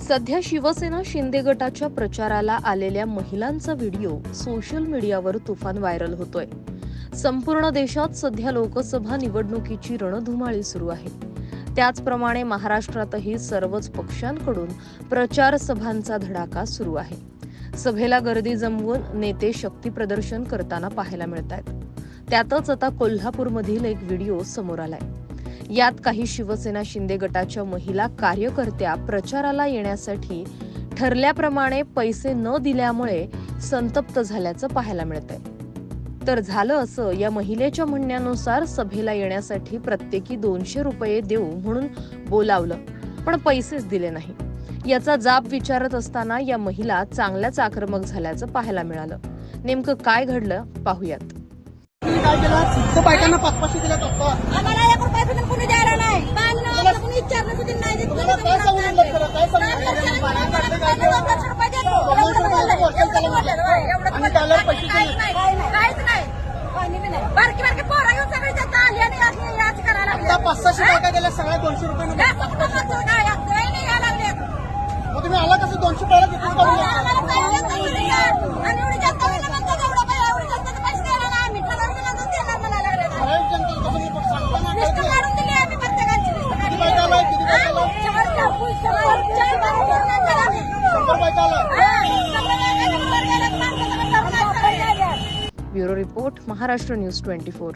सध्या शिवसेना शिंदे गटाच्या प्रचाराला आलेल्या महिलांचा व्हिडिओ सोशल मीडियावर तुफान व्हायरल होतोय. संपूर्ण देशात सध्या लोकसभा निवडणुकीची रणधुमाळी सुरू आहे. त्याचप्रमाणे महाराष्ट्रातही सर्वच पक्षांकडून प्रचार सभांचा धडाका सुरू आहे. सभेला गर्दी जमवून नेते शक्ती प्रदर्शन करताना पाहायला मिळतात. त्यातच आता कोल्हापूरमधील एक व्हिडिओ समोर आलाय. यात काही शिवसेना शिंदे गटाच्या महिला कार्यकर्त्या प्रचाराला येण्यासाठी ठरल्याप्रमाणे पैसे न दिल्यामुळे संतप्त झाल्याचं पाहायला मिळतंय. तर झालं असं, या महिलेच्या म्हणण्यानुसार सभेला येण्यासाठी प्रत्येकी 200 रुपये देऊ म्हणून बोलावलं, पण पैसेच दिले नाही. याचा जाब विचारत असताना या महिला चांगल्याच आक्रमक झाल्याचं पाहायला मिळालं. नेमकं काय घडलं पाहूयात. काय केलं? बायकांना 500 दिला टप्पा. आम्हाला 1 रुपया सुद्धा कोणी द्यायला नाही. कोणी विचारलं सुद्धा नाही. काय सांगून काय आणि त्याला पैसे काहीच नाही. बारकी बारकी पोरं घेऊन सगळी जाता आली आणि याच करायला आता 500 बायका गेल्या सगळ्या 200 रुपये. मग तुम्ही आला कसं 200 पहिला किती ब्युरो रिपोर्ट, महाराष्ट्र न्यूज 24.